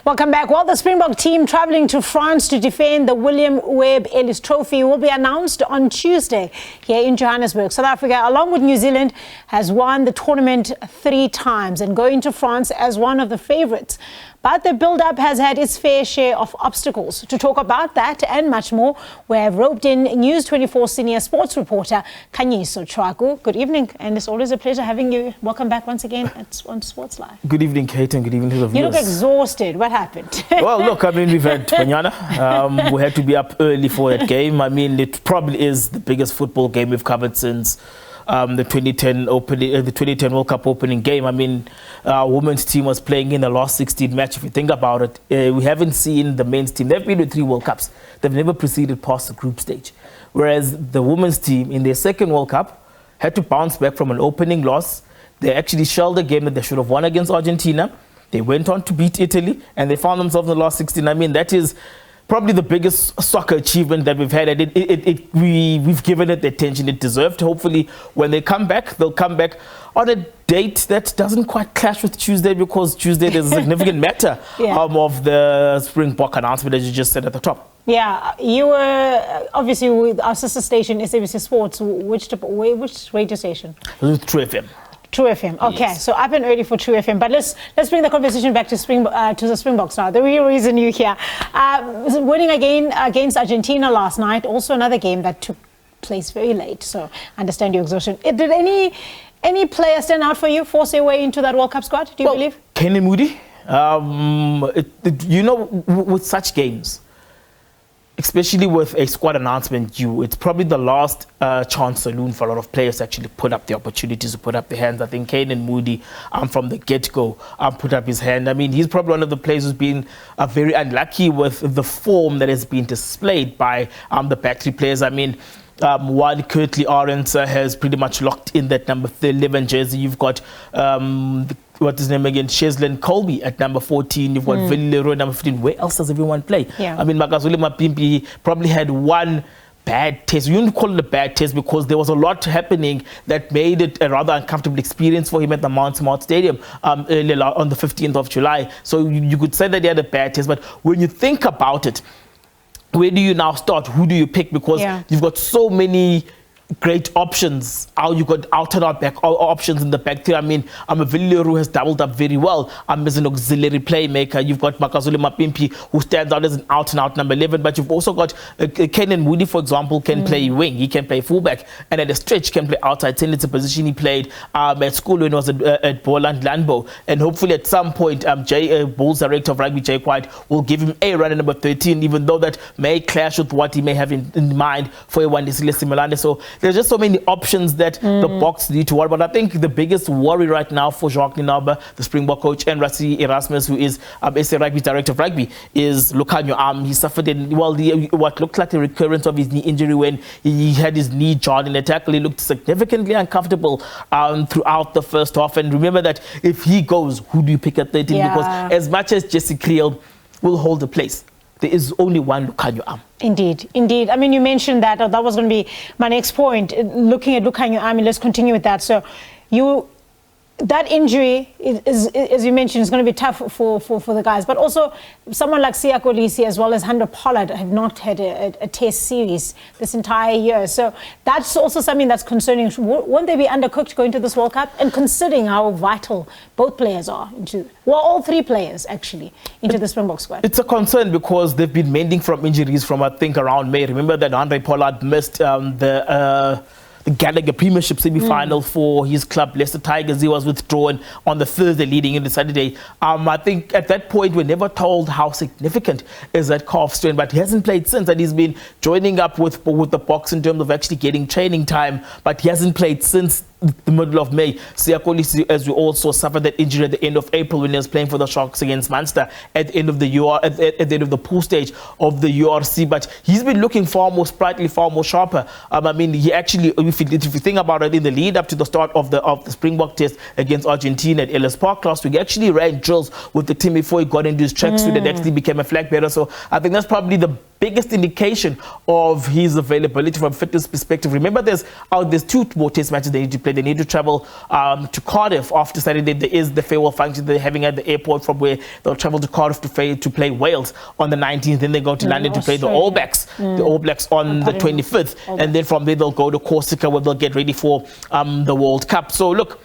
Welcome back. Well, the Springbok team travelling to France to defend the William Webb Ellis Trophy will be announced on Tuesday here in Johannesburg. South Africa, along with New Zealand, has won the tournament 3 times and going to France as one of the favourites. But the build-up has had its fair share of obstacles. To talk about that and much more, we have roped in News 24 senior sports reporter Kanyiso Chwaku. Good evening, and it's always a pleasure having you. Welcome back once again on Sports Live. Good evening, Kate, and good evening to the viewers. You look exhausted. What happened? Well, look, I mean, we've had Banyana. We had to be up early for that game. I mean, it probably is the biggest football game we've covered since the 2010 World Cup opening game. I mean, our women's team was playing in the last 16 match. If you think about it, we haven't seen the men's team. They've been with 3 World Cups. They've never proceeded past the group stage. Whereas the women's team in their second World Cup had to bounce back from an opening loss. They actually shelled a game that they should have won against Argentina. They went on to beat Italy, and they found themselves in the last 16. I mean, that is probably the biggest soccer achievement that we've had. We've given it the attention it deserved. Hopefully, when they come back, they'll come back on a date that doesn't quite clash with Tuesday, because Tuesday there's a significant matter of the Springbok announcement, as you just said at the top. Yeah, you were obviously with our sister station, SABC Sports. Which radio station? True FM. True FM. Okay, yes. So up and early for True FM. But let's bring the conversation back to the Springboks now. The real reason you're here, winning again against Argentina last night. Also another game that took place very late. So I understand your exhaustion. Did any player stand out for you, force their way into that World Cup squad? Do you believe? Kenny Moody. With such games, especially with a squad announcement due, it's probably the last chance saloon for a lot of players to actually put up the opportunities to put up their hands. I think Kane Moody, from the get-go, put up his hand. I mean, he's probably one of the players who's been very unlucky with the form that has been displayed by the back 3 players. I mean, while Kurtley Arendse has pretty much locked in that number 11 jersey, you've got what's his name again? Cheslin Colby at number 14. You've got Villero at number 15. Where else does everyone play? Yeah. I mean, Makazole Mapimpi probably had one bad test. You wouldn't call it a bad test because there was a lot happening that made it a rather uncomfortable experience for him at the Mount Smart Stadium earlier on the 15th of July. So you could say that he had a bad test. But when you think about it, where do you now start? Who do you pick? Because you've got so many great options. You've got out and out back options in the back 3. I mean, Villero who has doubled up very well as an auxiliary playmaker. You've got Makazole Mapimpi who stands out as an out and out number 11. But you've also got Kenan Moody, for example, can play wing. He can play fullback, and at a stretch can play outside 10. It's a position he played at school when he was at Boland Landbo. And hopefully at some point, Bulls director of rugby, Jay White, will give him a run at number 13, even though that may clash with what he may have in mind for a Wandisile Similane. So there's just so many options that the Boks need to worry about. I think the biggest worry right now for Jacques Ninabe, the Springbok coach, and Rassie Erasmus, who is SA Rugby director of rugby, is Lucanio. He suffered what looked like a recurrence of his knee injury when he had his knee jarred in a tackle. He looked significantly uncomfortable throughout the first half. And remember that if he goes, who do you pick at 13? Yeah. Because as much as Jesse Kriel will hold the place, there is only one Lucanio. Indeed. I mean, you mentioned that. That was going to be my next point. Looking at Lucanio, let's continue with that. So, that injury is, as you mentioned, is going to be tough for the guys. But also, someone like Siya Kolisi as well as Hando Pollard have not had a test series this entire year. So that's also something that's concerning. Won't they be undercooked going to this World Cup? And considering how vital both players are all 3 players actually into the Springbok squad. It's a concern because they've been mending from injuries from I think around May. Remember that Andre Pollard missed the Gallagher Premiership semi-final for his club Leicester Tigers. He was withdrawn on the Thursday leading into Saturday. I think at that point we're never told how significant is that calf strain, but he hasn't played since, and he's been joining up with the Boks in terms of actually getting training time, but he hasn't played since the middle of May. Siya Kolisi, as we also suffered that injury at the end of April when he was playing for the Sharks against Munster at the end of the at the end of the pool stage of the URC. But he's been looking far more sprightly, far more sharper. I mean, he actually, if you think about it, in the lead up to the start of the Springbok test against Argentina at Ellis Park last week, he actually ran drills with the team before he got into his tracksuit and actually became a flag bearer. So I think that's probably the biggest indication of his availability from a fitness perspective. Remember, there's 2 more test matches they need to play. They need to travel to Cardiff after Saturday. There is the farewell function they're having at the airport, from where they'll travel to Cardiff to play Wales on the 19th. Then they go to London to play the All Blacks, the All Blacks on the 25th. And then from there they'll go to Corsica, where they'll get ready for the World Cup. So look,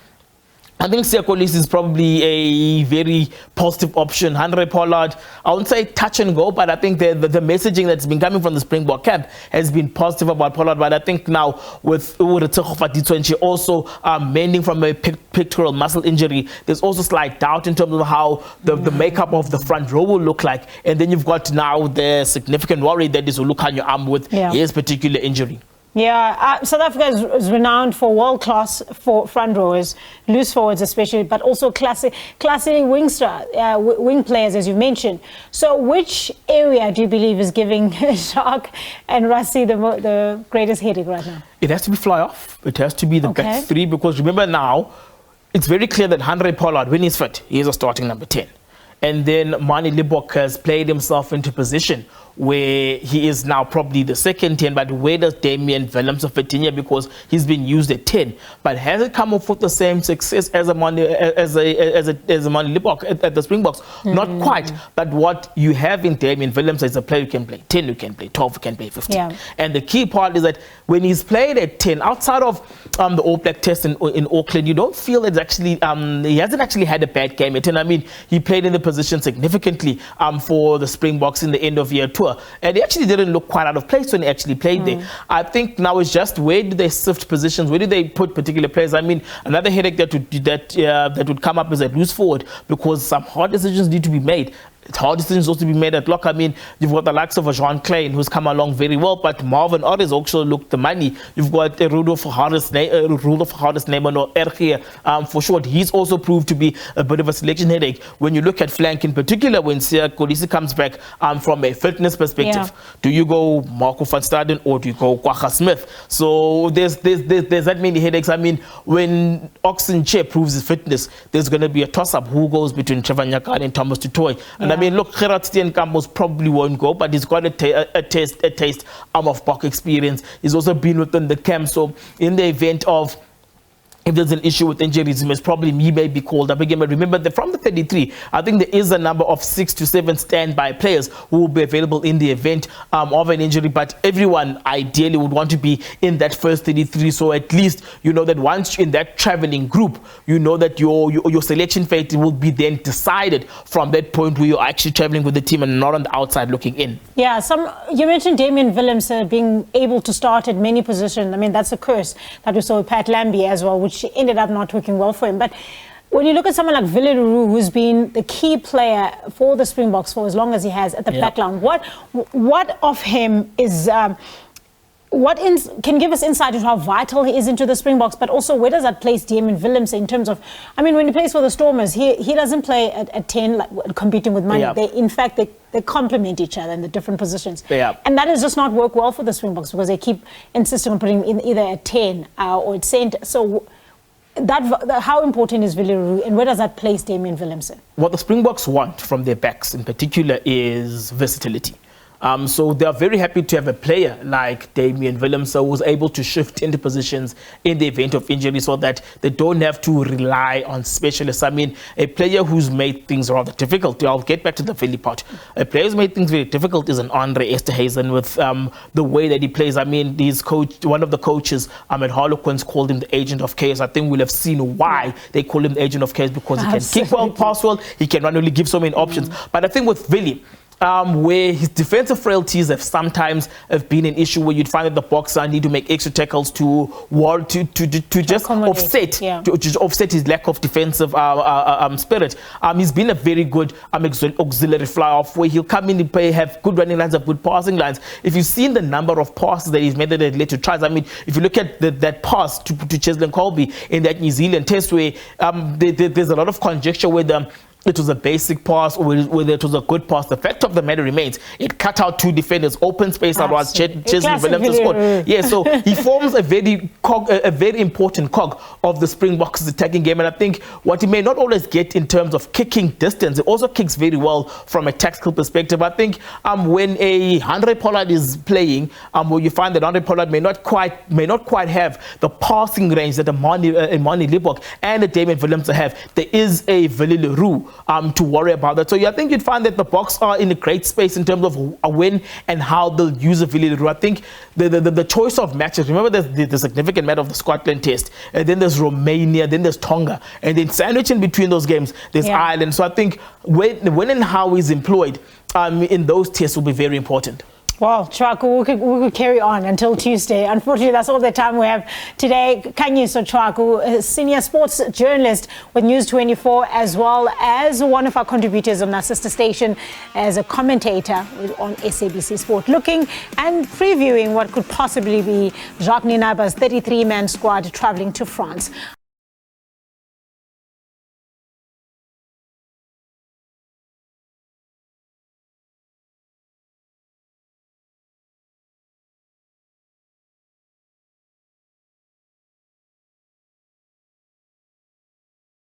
I think Siya Kolisi is probably a very positive option. Handré Pollard, I wouldn't say touch and go, but I think the messaging that's been coming from the Springbok camp has been positive about Pollard. But I think now with and she also mending from a pectoral muscle injury, there's also slight doubt in terms of how the makeup of the front row will look like. And then you've got now the significant worry that is Olukhanya with his particular injury. Yeah, South Africa is renowned for world-class front rowers, loose forwards especially, but also classic wing players, as you mentioned. So which area do you believe is giving Jacques and Rassie the greatest headache right now? It has to be fly-off. It has to be the back 3, because remember now, it's very clear that Handré Pollard, when he's fit, he is a starting number 10. And then Manie Libbok has played himself into position where he is now probably the second 10, but where does Damian Williams fit in here, because he's been used at 10, but has it come off with the same success as a Manie Libbok at the Springboks? Not quite, but what you have in Damian Williams is a player who can play 10, who can play 12, who can play 15. And the key part is that when he's played at 10, outside of the All Black test in Auckland, you don't feel it's actually he hasn't actually had a bad game at 10. I mean, he played in the position significantly for the Springboks in the end of year tour, and he actually didn't look quite out of place when he actually played there. I think now it's just where do they shift positions, where do they put particular players. I mean, another headache that would come up is at loose forward, because some hard decisions need to be made. It's hard decisions also to be made at lock. I mean, you've got the likes of a Jean Klein, who's come along very well, but Marvin Orr has also looked the money. You've got Rudolf Harris Neyman or Ergier for short. He's also proved to be a bit of a selection headache. When you look at flank in particular, when Siya Kolisi comes back from a fitness perspective, do you go Marco van Staden or do you go Kwagga Smith? So there's that many headaches. I mean, when Oxen Che proves his fitness, there's going to be a toss-up who goes between Trevor Nyakane and Thomas Tutoy. And I mean, look, Gerard Steenkamp probably won't go, but he's got a taste of Bok experience. He's also been within the camp. So in the event of, if there's an issue with injuries, he may be called up again. But remember that from the 33, I think there is a number of 6 to 7 standby players who will be available in the event of an injury. But everyone ideally would want to be in that first 33. So at least you know that once you're in that traveling group, you know that your selection fate will be then decided from that point where you're actually traveling with the team and not on the outside looking in. Yeah, you mentioned Damian Williams being able to start at many positions. I mean, that's a curse that we saw with Pat Lambie as well, which ended up not working well for him. But when you look at someone like Willie Leroux, who's been the key player for the Springboks for as long as he has at the background, what of him is can give us insight into how vital he is into the Springboks, but also where does that place Damian Williams in terms of, I mean, when he plays for the Stormers, he doesn't play at 10 like competing with Manie. In fact, they complement each other in the different positions. And that has just not worked well for the Springboks, because they keep insisting on putting him in either at 10 or at centre. So how important is Willie Leroux, and where does that place Damian Williams in? What the Springboks want from their backs in particular is versatility. So they are very happy to have a player like Damian Williams who was able to shift into positions in the event of injury, so that they don't have to rely on specialists. I mean, a player who's made things rather difficult, I'll get back to the Philly part. A player who's made things very difficult is an Andre Esterhuizen with the way that he plays. I mean, one of the coaches at Harlequins called him the agent of chaos. I think we'll have seen why they call him the agent of chaos, because he can kick well, pass well, he can run, only give so many options. But I think with Willie, where his defensive frailties have sometimes been an issue, where you'd find that the boxer need to make extra tackles to just offset his lack of defensive spirit. He's been a very good auxiliary fly-off, where he'll come in and have good running lines, have good passing lines. If you've seen the number of passes that he's made that led to tries, I mean, if you look at that pass to Cheslin Colby in that New Zealand test, where there's a lot of conjecture where it was a basic pass or whether it was a good pass, the fact of the matter remains, it cut out 2 defenders, open space out was Cheslin Williams scored. Yeah, so he forms a very important cog of the Springboks attacking game. And I think what he may not always get in terms of kicking distance, it also kicks very well from a tactical perspective. I think when a Andre Pollard is playing, where you find that Andre Pollard may not quite have the passing range that Imani Libbok and Damian Williams have, there is a Willie Leroux to worry about that. So I think you'd find that the Boks are in a great space in terms of when and how they'll use a Willie Leroux. I think the choice of matches, remember there's the significant matter of the Scotland test, and then there's Romania, then there's Tonga, and then sandwich in between those games, there's Ireland. So I think when and how he's employed in those tests will be very important. Well, Chwaku, we could carry on until Tuesday. Unfortunately, that's all the time we have today. Kanyiso Chwaku, senior sports journalist with News 24, as well as one of our contributors on our sister station as a commentator on SABC Sport, looking and previewing what could possibly be Jacques Nienaber's 33-man squad traveling to France.